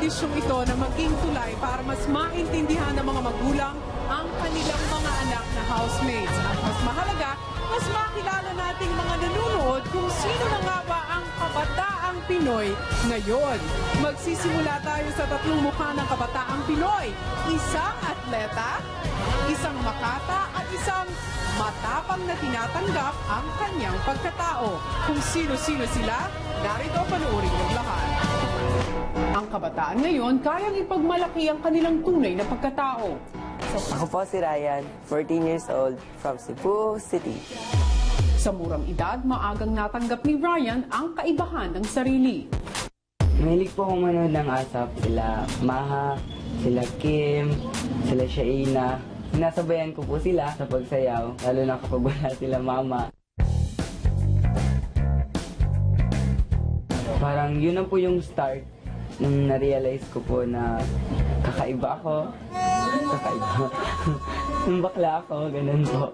tradisyong ito na maging tulay para mas maintindihan ng mga magulang ang kanilang mga anak na housemates. At mas mahalaga, mas makilala nating mga nanonood kung sino na nga ba ang kabataang Pinoy ngayon. Magsisimula tayo sa tatlong mukha ng kabataang Pinoy. Isang atleta, isang makata at isang matapang na tinatanggap ang kanyang pagkatao. Kung sino-sino sila, narito panoorin ng lahat. Ang kabataan ngayon, kayang ipagmalaki ang kanilang tunay na pagkatao. Ako po si Ryan, 14 years old, from Cebu City. Sa murang edad, maagang natanggap ni Ryan ang kaibahan ng sarili. Mahilig po akong manood ng ASAP, sila Maha, sila Kim, sila Shaina. Sinasabayan ko po sila sa pagsayaw, lalo na kapag wala sila mama. Parang yun na po yung start nung na-realize ko po na kakaiba ako. Kakaiba. Nung bakla ako, ganun po.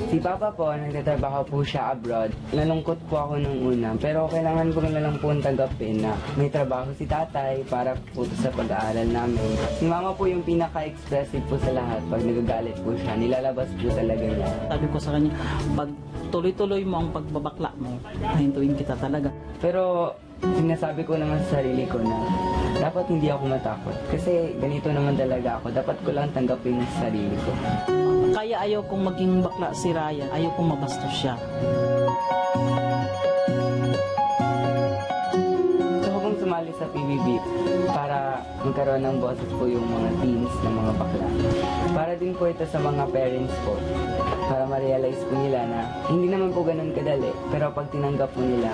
Si Papa po, nagtatrabaho po siya abroad. Nalungkot po ako nung una, pero kailangan ko na lang po tanggapin na may trabaho si tatay para po sa pag-aaral namin. Si Mama po yung pinaka-expressive po sa lahat. Pag nagagalit po siya, nilalabas po talaga niya. Sabi ko sa kanya, pag tuloy-tuloy mo ang pagbabakla mo, nahintuin kita talaga. Pero sinasabi ko naman sa sarili ko na dapat hindi ako matakot. Kasi ganito naman talaga ako. Dapat ko lang tanggapin yung sarili ko. Kaya ayaw kong maging bakla si Ryan, ayaw kong mabastos siya. Gusto ko pong sumali sa PBB para magkaroon ng boses po yung mga teens ng mga bakla. Para din po ito sa mga parents po. Para ma-realize po nila na hindi naman po ganun kadali. Pero pag tinanggap po nila,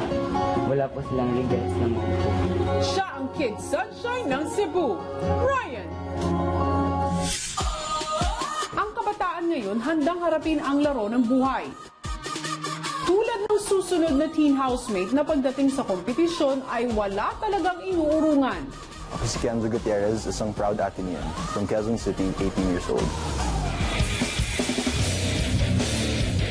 wala po silang regrets na makupo. Siya ang Kid Sunshine ng Cebu, Ryan. Ang kabataan ngayon handang harapin ang laro ng buhay. Tulad ng susunod na teen housemate na pagdating sa kompetisyon ay wala talagang inuurungan. Ako si Kenzo Gutierrez, isang proud Atenean from Quezon City, 18 years old.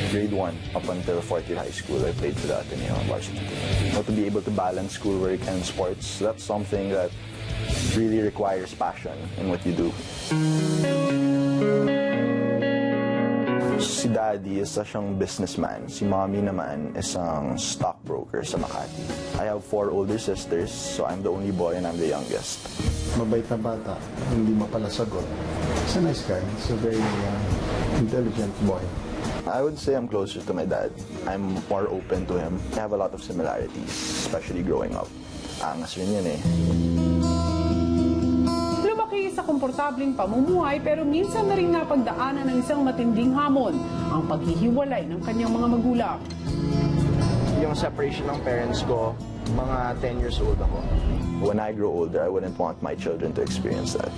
Grade 1 up until 4th year high school, I played for the Ateneo varsity team. To be able to balance schoolwork and sports, that's something that really requires passion in what you do. Si Daddy, isa siyang businessman. Si Mommy naman, isang stockbroker sa Makati. I have 4 older sisters, so I'm the only boy and I'm the youngest. Mabait na bata, hindi mapalasagot. He's a nice guy. He's a very intelligent boy. I would say I'm closer to my dad. I'm more open to him. I have a lot of similarities, especially growing up. Angas rin yun eh. Lumaki sa komportabling pamumuhay pero minsan na rin napagdaanan ng isang matinding hamon, ang paghihiwalay ng kanyang mga magulang. Yung separation ng parents ko, mga 10 years old ako. When I grow older, I wouldn't want my children to experience that.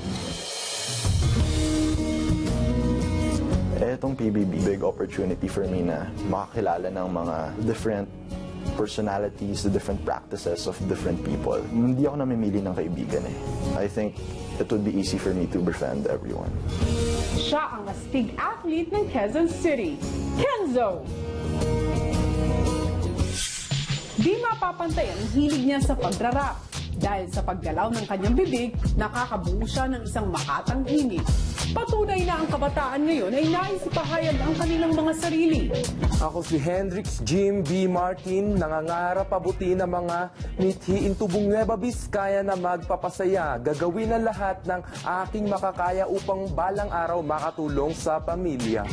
Etong PBB, big opportunity for me na makakilala ng mga different personalities, the different practices of different people. Hindi ako namimili ng kaibigan eh. I think it would be easy for me to befriend everyone. Siya ang astig athlete ng Quezon City, Kenzo! Di mapapantay ang hilig niya sa pagrarap. Dahil sa paggalaw ng kanyang bibig, nakakabuo siya ng isang makatang himig. Patunay na ang kabataan ngayon ay nais ipahayag ang kanilang mga sarili. Ako si Hendrix Jim B. Martin, nangangarap abutin ang mga mithiin tubong Nueva Vizcaya na magpapasaya. Gagawin ang lahat ng aking makakaya upang balang araw makatulong sa pamilya.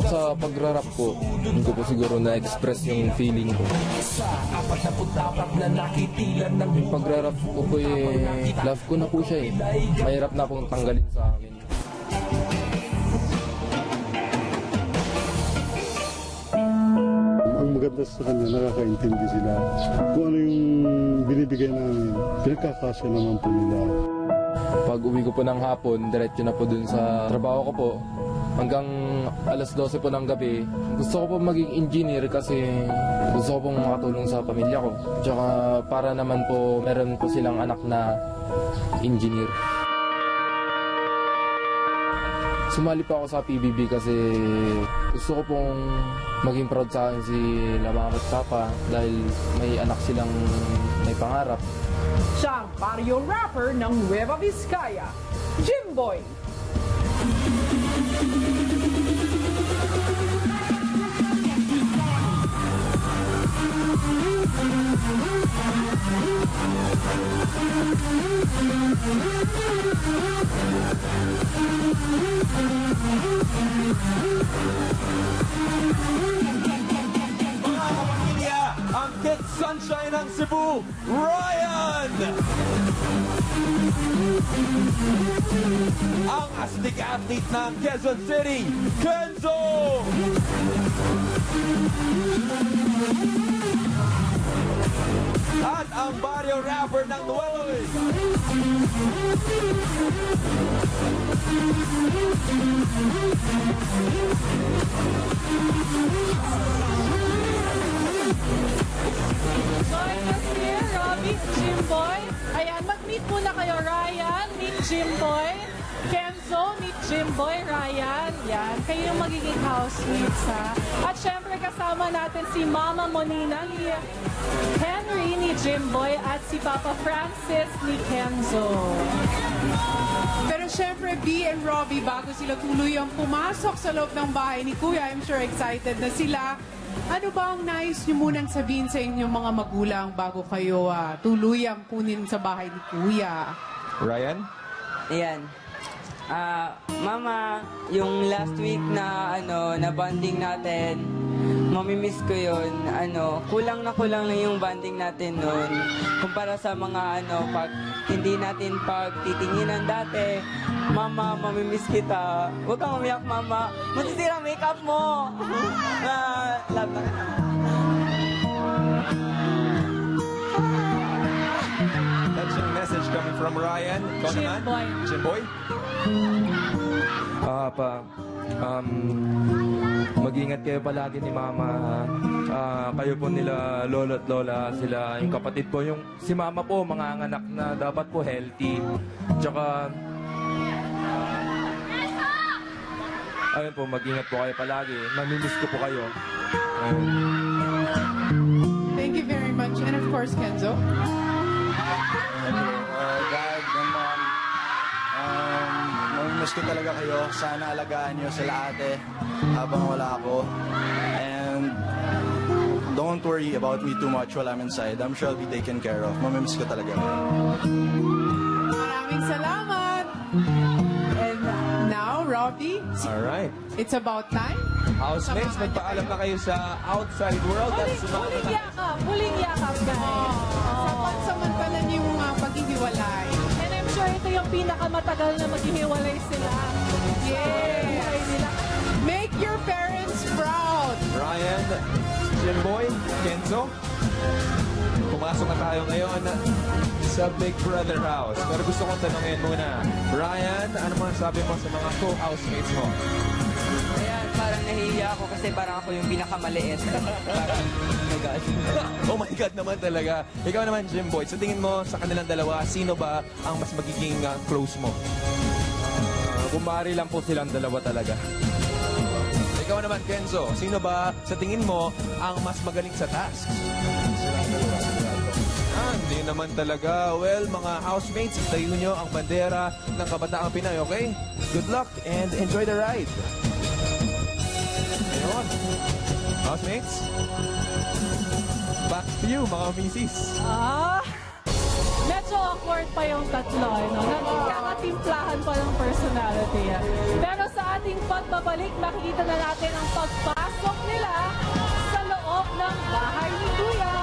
Sa pagrarap ko, hindi ko po siguro na-express yung feeling ko. Yung pagrarap ko po love ko na po siya eh. Mahirap na pong tanggalin sa akin. Ang maganda sa kanya, nakakaintindi sila. Kung ano yung binibigay namin, pinagkakasya naman po nila. Pag uwi ko po ng hapon, diretso na po dun sa trabaho ko po. Hanggang alas 12 po ng gabi, gusto ko po maging engineer kasi gusto ko pong makatulong sa pamilya ko. Tsaka para naman po meron po silang anak na engineer. Sumali po ako sa PBB kasi gusto ko pong maging proud sa akin si mama at papa dahil may anak silang may pangarap. Siya ang barrio rapper ng Nueva Vizcaya, Jimboy. Mga kapamilya, ang Kids Sunshine ng Cebu, Ryan! Ang astig athlete ng Quezon City, Kenzo! At ang barrio rapper ng Nueva Vizcaya. Join us here, Robbie, Jimboy. Ayan, mag-meet muna kayo, Ryan, meet Jimboy. Kenzo, meet Jimboy, Ryan. Yan, kayo yung magiging housemates, ha? At syempre, kasama natin si Mama Monina ni Henry ni Jimboy at si Papa Francis ni Kenzo. Pero syempre, B and Robbie, bago sila tuluyang pumasok sa loob ng bahay ni Kuya, I'm sure excited na sila. Ano ba ang nais niyo munang sabihin sa inyong mga magulang bago kayo tuluyang kunin sa bahay ni Kuya? Ryan? Ayan. Mama, yung last week na na bonding natin, mamimiss ko yun. Kulang na yung bonding natin noon. Kumpara sa mga pag hindi natin pagtitinginan dati. Mama, mamimiss kita. Huwag kang umiyak, Mama. Masisira ang makeup mo. Love na. That's your message coming from Ryan. Ikaw naman? Jimboy. Jimboy? Mag-ingat kayo palagi ni Mama. Kayo po nila lolo at lola, sila yung kapatid po. Yung si Mama po, mga anak na dapat po healthy. Tsaka, ayun po, mag-ingat po kayo palagi. Namimiss ko po kayo. Thank you very much. And of course, Kenzo. Dad and Mom, mamimiss ko talaga kayo. Sana alagaan niyo sila ate habang wala ako. And don't worry about me too much while I'm inside. I'm sure I'll be taken care of. Mamimiss ko talaga kayo. Maraming salamat. And now, Robbie, Alright. it's about time. Housemates, magpaalam na kayo sa outside world at sumama Huling na. yakap. Huling yakap, guys. Samantala niyo yung paghihiwalay. And I'm sure ito yung pinakamatagal na maghihiwalay sila. Yes. Make your parents proud. Ryan, Jimboy, Kenzo, pumasok na tayo ngayon sa Big Brother House. Pero gusto kong tanongin muna, Ryan, ano man sabi mo sa mga co-housemates mo? Ayan, parang nahihiya ako kasi parang ako yung pinakamaliit. Parang, oh my gosh. Oh my God naman talaga. Ikaw naman, Jimboy, sa tingin mo sa kanilang dalawa, sino ba ang mas magiging close mo? Kumari lang po silang dalawa talaga. Ikaw naman, Kenzo, sino ba sa tingin mo ang mas magaling sa task? Hindi naman talaga. Well, mga housemates, itayo nyo ang bandera ng Kabataang Pinoy, okay? Good luck and enjoy the ride. Ayun. Housemates, back to you, mga misis. Medyo awkward pa yung tatlo, Nagkakatimplahan pa ng personality yan. Pero sa ating pagbabalik, makikita na natin ang pagpasok nila sa loob ng bahay ni Kuya.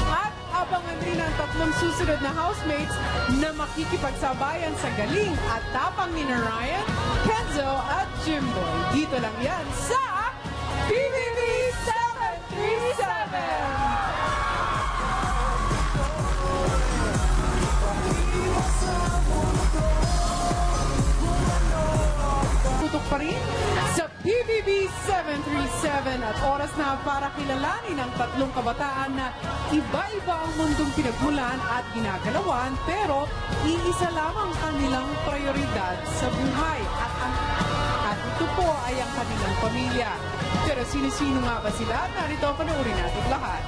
At abangan rin ang tatlong susunod na housemates na makikipagsabayan sa galing at tapang ni Ryan, Kenzo at Jimboy. Dito lang yan sa PBB 737! Tutok pa rin sa PBB 737 at At oras na para kilalanin ang tatlong kabataan na iba-iba ang mundong pinagmulan at ginagalawan pero iisa lamang kanilang prioridad sa buhay at ito po ay ang kanilang pamilya. Pero sino-sino nga ba sila? Narito panoorin natin lahat.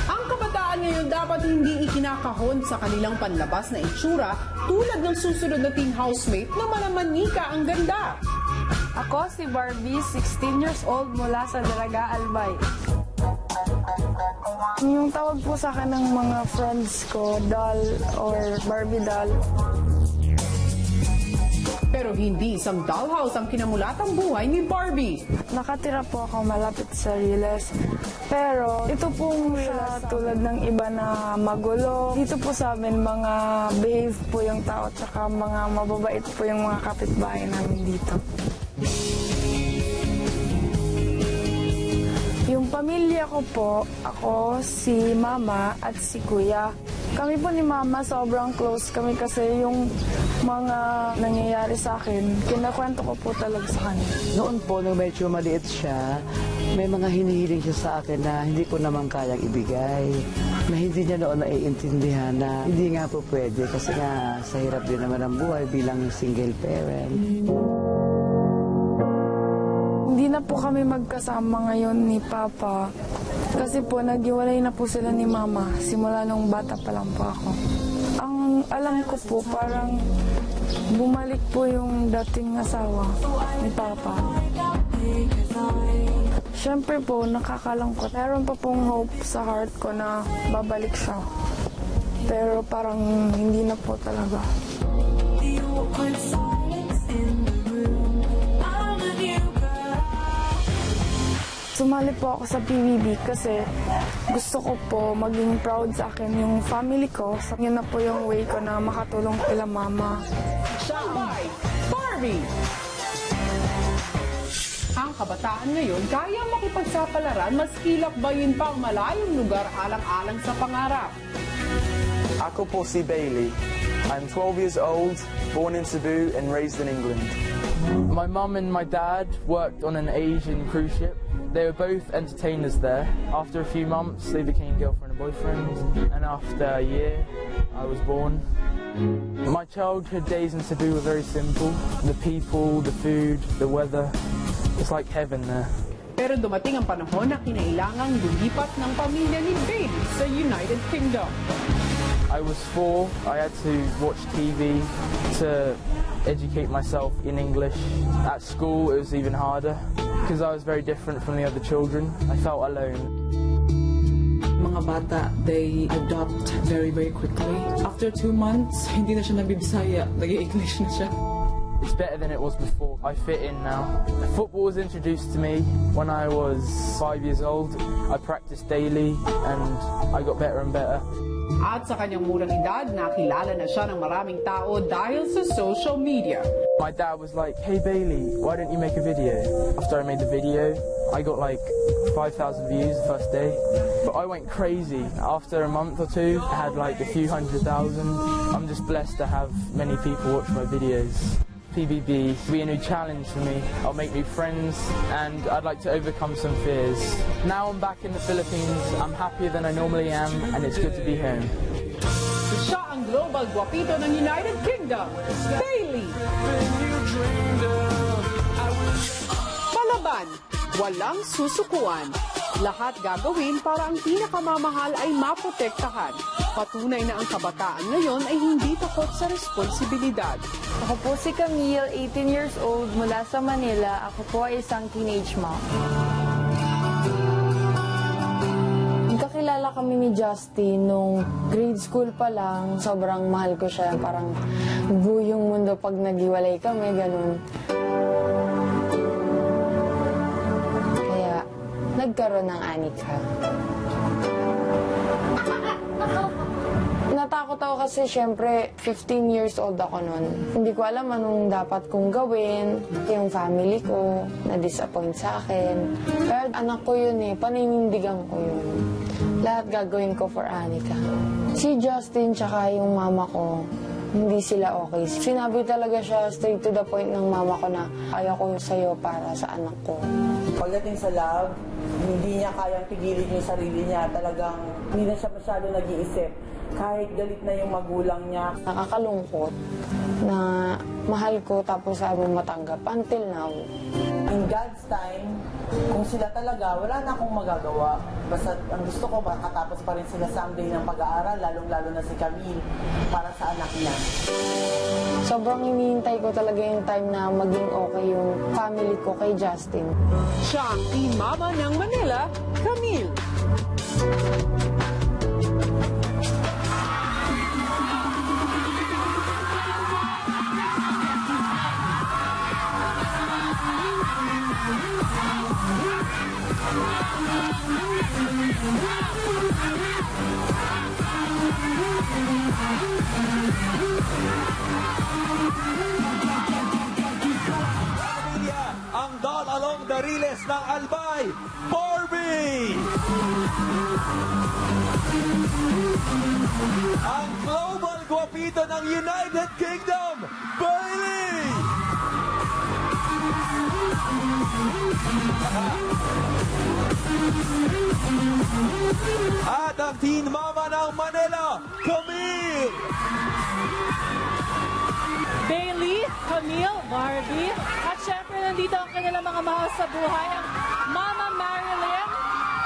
Ang kabataan ngayon dapat hindi ikinakahon sa kanilang panlabas na itsura tulad ng susunod na teen housemate na malamanika ang ganda. Ako si Barbie, 16 years old mula sa Dalaga, Albay. Yung tawag po sa akin ng mga friends ko, doll or Barbie doll. Pero hindi isang dollhouse ang kinamulatang buhay ni Barbie. Nakatira po ako malapit sa Riles. Pero ito pong Riles tulad ng iba na magulo. Dito po sa amin mga behave po yung tao at saka mga mababait po yung mga kapitbahay namin dito. Yung pamilya ko po, ako, si mama at si kuya. Kami po ni mama sobrang close kami kasi yung mga nangyayari sa akin, kinakwento ko po talaga sa kanya. Noon po, nung medyo maliit siya, may mga hinihiling siya sa akin na hindi ko naman kayang ibigay. Na hindi niya noon naiintindihan na hindi nga po pwede kasi nga sa hirap din naman ang buhay bilang single parent. Hindi na po kami magkasama ngayon ni Papa kasi po naghiwalay na po sila ni Mama simula nung bata pa lang po ako. Ang alam ko po parang bumalik po yung dating asawa ni Papa. Siyempre po nakakalangkot. Meron pa pong hope sa heart ko na babalik siya. Pero parang hindi na po talaga. Sumali po ako sa PBB kasi gusto ko po maging proud sa akin yung family ko. Yun na po yung way ko na makatulong kila mama. Siya ay Barbie! Ang kabataan ngayon kaya makipagsapalaran maski lakbayin pa ang malayong lugar alang-alang sa pangarap. Ako po si Bailey. I'm 12 years old, born in Cebu and raised in England. My mum and my dad worked on an Asian cruise ship. They were both entertainers there. After a few months, they became girlfriend and boyfriend. And after a year, I was born. My childhood days in Cebu were very simple. The people, the food, the weather. It's like heaven there. Pero dumating ang panahon na kinailangang lumipat ng pamilya ni Bailey sa United Kingdom. I was 4. I had to watch TV to educate myself in English. At school, it was even harder because I was very different from the other children. I felt alone. Mga bata, they adopt very, very quickly. After 2 months, hindi na siya nabibisaya. Nag-i-English na siya. It's better than it was before. I fit in now. Football was introduced to me when I was 5 years old. I practiced daily and I got better and better. At sa kanyang murang edad, nakilala na siya ng maraming tao dahil sa social media. My dad was like, "Hey Bailey, why don't you make a video?" After I made the video, I got like 5,000 views the first day. But I went crazy. After a month or two, I had like a few 100,000. I'm just blessed to have many people watch my videos. PBB will be a new challenge for me. I'll make new friends and I'd like to overcome some fears. Now I'm back in the Philippines, I'm happier than I normally am and it's good to be home. Siya ang global guwapito ng United Kingdom, Bailey! Palaban, walang susukuan. Lahat gagawin para ang pinakamamahal ay maprotektahan. Patunay na ang kabataan ngayon ay hindi takot sa responsibilidad. Ako po si Camille, 18 years old, mula sa Manila. Ako po ay isang teenage mom. Nagkakilala kami ni Justin nung grade school pa lang. Sobrang mahal ko siya. Parang buong mundo pag naghiwalay kami, ganun. Kaya nagkaroon ng anika. Natakot ako kasi syempre 15 years old ako noon. Hindi ko alam anong dapat kong gawin. Yung family ko na-disappoint sa akin. Pero anak ko yun eh, paninindigan ko yun. Lahat gagawin ko for Anika. Si Justin tsaka yung mama ko, hindi sila okay. Sinabi talaga siya straight to the point ng mama ko na ayaw ko sa'yo para sa anak ko. Pagdating sa love, hindi niya kayang pigilin yung sarili niya. Talagang hindi na siya masyado nag-iisip. Kahit galit na yung magulang niya. Nakakalungkot na mahal ko tapos sabi matanggap until now. In God's time, kung sila talaga, wala na akong magagawa. Basta ang gusto ko, makatapos pa rin sila someday ng pag-aaral, lalong-lalo na si Camille, para sa anak niya. Sobrang hinihintay ko talaga yung time na maging okay yung family ko kay Justin. Siya ang Teen Mama ng Manila, Camille. Ang doll along the riles ng Albay, Barbie! Ang global guwapito ng United Kingdom, Bailey! At ang teen mama ng Manila, Camille! Bailey, Camille, Barbie, at syempre nandito ang kanilang mga mahal sa buhay, ang Mama Marilyn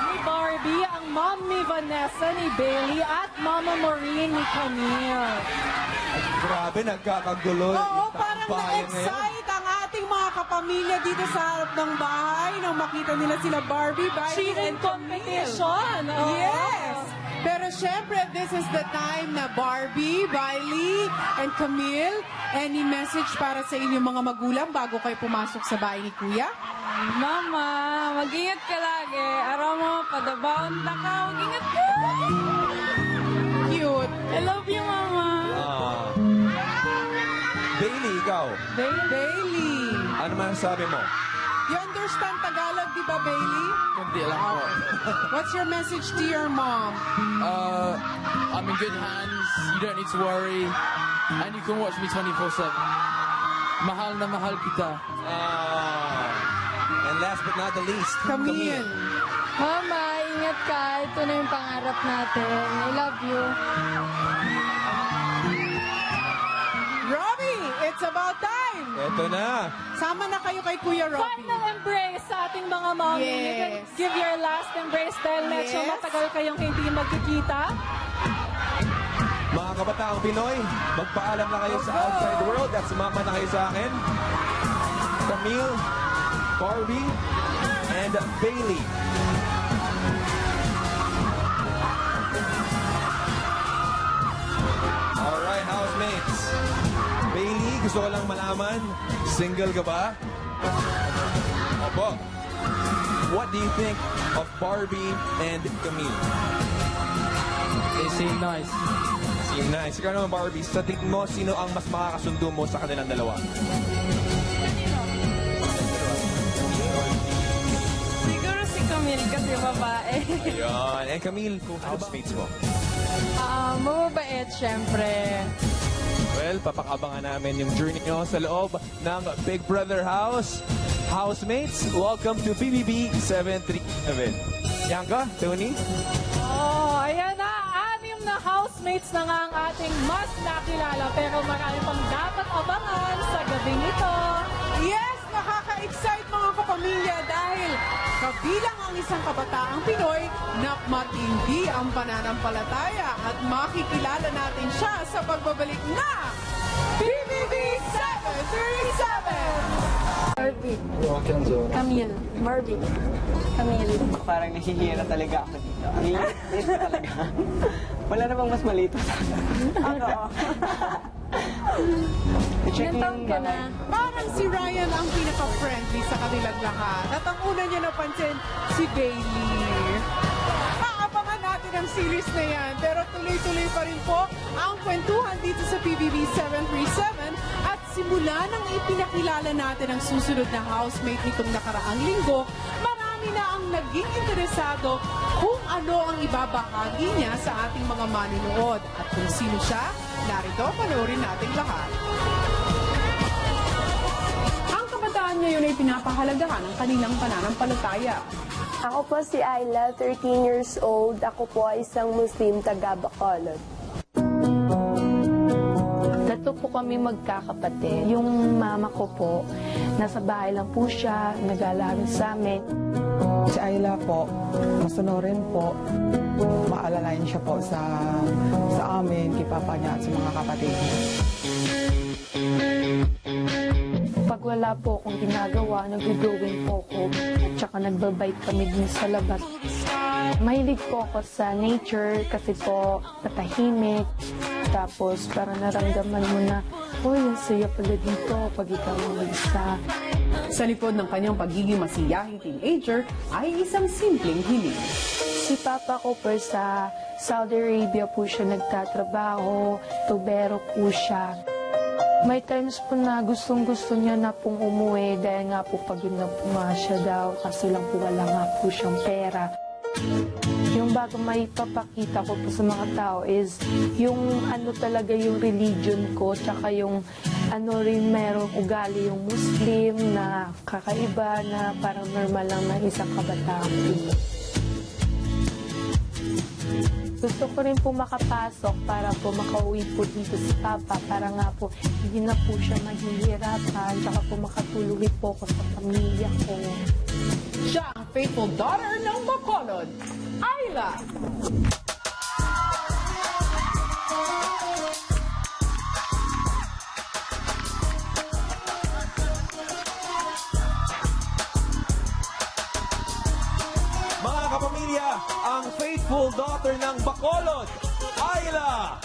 ni Barbie, ang Mom ni Vanessa ni Bailey, at Mama Maureen ni Camille. Grabe, nagkakagulo. Oo, parang na-excite ang ating mga kapamilya dito sa harap ng bahay nang makita nila sila Barbie, Bailey, Cheating and Camille. competition. Oo. Yes! Pero syempre, this is the time na Barbie, Bailey, and Camille, any message para sa inyong mga magulang bago kayo pumasok sa bahay ni Kuya? Mama, mag-ingat ka lagi. Araw mo, padabaon na ka. Mag-ingat ka. Cute. I love you, Mama. Bailey, ikaw. Bailey. Ano man sabi mo? You understand Tagalog, di ba, Bailey? Kundi lang po. What's your message to your mom? I'm in good hands. You don't need to worry. And you can watch me 24/7. Mahal na mahal kita. And last but not the least, Camille. Mama, ingat ka. Ito na yung pangarap natin. I love you. Robbie, it's about time. Ito na. Sama na kayo kay Kuya Robbie. Final embrace sa ating mga mommy. Yes. You can give your last embrace dahil medyo Yes. matagal kayong hindi magkikita. Mga kabataang Pinoy, magpaalam na kayo sa outside world at sumama na kayo sa akin. Camille, Barbie, and Bailey. Alright, housemates. Bailey, gusto ko lang malaman, single ka ba? Opo. What do you think of Barbie and Camille? They seem nice. Seem nice. Ikaw naman, Barbie, sa tingin mo, sino ang mas makakasundo mo sa kanilang dalawa? Siguro si Camille kasi babae. Ayun. And Camille, housemates mo? Mababait, syempre. Well, papakabangan namin yung journey nyo sa loob ng Big Brother House. Housemates, welcome to PBB 737. Bianca, Tony? Oh, ayan na. 6 na housemates na nga ang ating mas nakilala. Pero marami pang dapat abangan sa gabing ito. Yes, nakaka-excite mga kapamilya dahil kabilang ang isang kabataang Pinoy na matindi ang pananampalataya at makikilala natin siya sa pagbabalik na PBB 737! Barbie. Camille. Barbie. Camille. Parang nahihira talaga ako dito. Ang init talaga. Wala na bang mas malito sa akin? Ano? Ilang taon ka na? Parang si Ryan ang pinaka-friendly sa kanilang lahat. At ang una niya napansin, si Bailey. Aabangan natin ang series na yan. Pero tuloy-tuloy pa rin po ang kwentuhan dito sa PBB 737. At simula nang ipinakilala natin ang susunod na housemate nitong nakaraang linggo, marami na ang naging interesado kung ano ang ibabahagi niya sa ating mga manunood. At kung sino siya, narito, panoorin natin lahat. Ang kabataan saan ngayon ay pinapahalagahan ang kanilang pananampalataya. Ako po si Ayla, 13 years old. Ako po ay isang Muslim taga Bacolod. Dato po kami magkakapatid. Yung mama ko po, nasa bahay lang po siya, nag-aalaga sa amin. Si Ayla po, masunurin po. Maalalayan siya po sa amin, kay papa niya at sa mga kapatid niya. Pag wala po akong ginagawa, nag-drawing po ako. At saka nagbabike kami din sa labas. Mahilig po ako sa nature kasi po patahimik. Tapos para naramdaman mo na, oh, yung saya pala dito pag ikaw ang mag-isa. Sa likod ng kanyang pagiging masiyahing teenager ay isang simpleng hiling. Si Papa ko po sa Saudi Arabia po siya nagtatrabaho, tubero po siya. May times po na gustong-gusto niya na pong umuwi dahil nga po pagod na po nga siya daw kasi lang po wala nga po siyang pera. Yung bago may papakita ko po sa mga tao is yung ano talaga yung religion ko tsaka yung ano rin merong ugali yung Muslim na kakaiba na parang normal lang na isang kabataan Pinoy. Gusto ko rin po makapasok para po makauwi po dito si Papa para nga po hindi na po siya maghihirapan tsaka po makatulong po ako sa pamilya ko. Siya ang faithful daughter ng Bacolod, Ayla. Mga kapamilya, ang faithful daughter ng Bacolod, Ayla.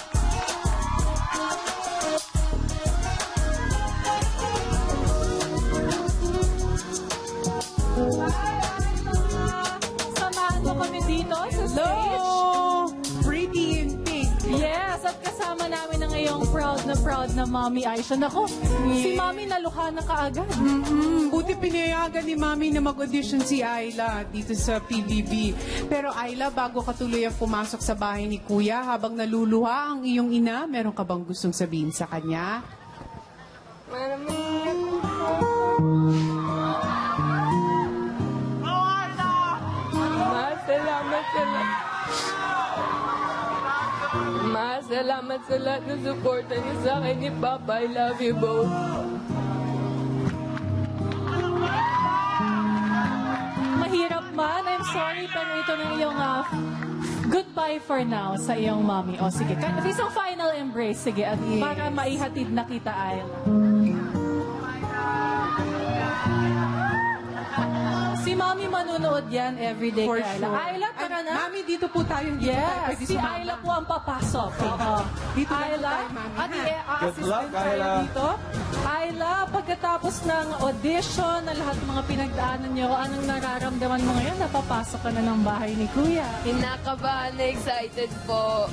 Samahan mo kami dito sa stage. Hello! Pretty in pink. Yes, at kasama namin ang ngayong proud na Mami Aisha. Nako, si Mami naluha na kaagad. Buti pinayagan ni Mami na mag-audition si Ayla dito sa PBB. Pero Ayla, bago ka tuluyang pumasok sa bahay ni Kuya, habang naluluha ang iyong ina, meron ka bang gustong sabihin sa kanya? Salamat sa lahat ng suporta niyo sa akin ni Papa. I love you both. Mahirap man, I'm sorry, pero ito na yung goodbye for now sa iyong Mami. O sige, isang final embrace, sige, at para maihatid na kita, Ayla. Si Mami manunood yan everyday For kay Ayla. sure. Ayla, tara na. Mami, dito po tayong dito tayo. Yes, Pwede si sumama. Ayla po ang papasok. Dito lang Ayla, tayo, Mami, at ha? Good luck, i-assistant tayo Ayla. dito. Ayla, pagkatapos ng audition, na lahat ng mga pinagdaanan niyo, anong nararamdaman mo ngayon? Napapasok ka na ng bahay ni Kuya. Kinakabahan na excited po.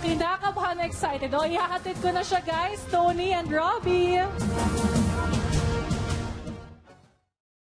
Kinakabahan na excited. O, ihahatid ko na siya, guys. Tony and Robbie.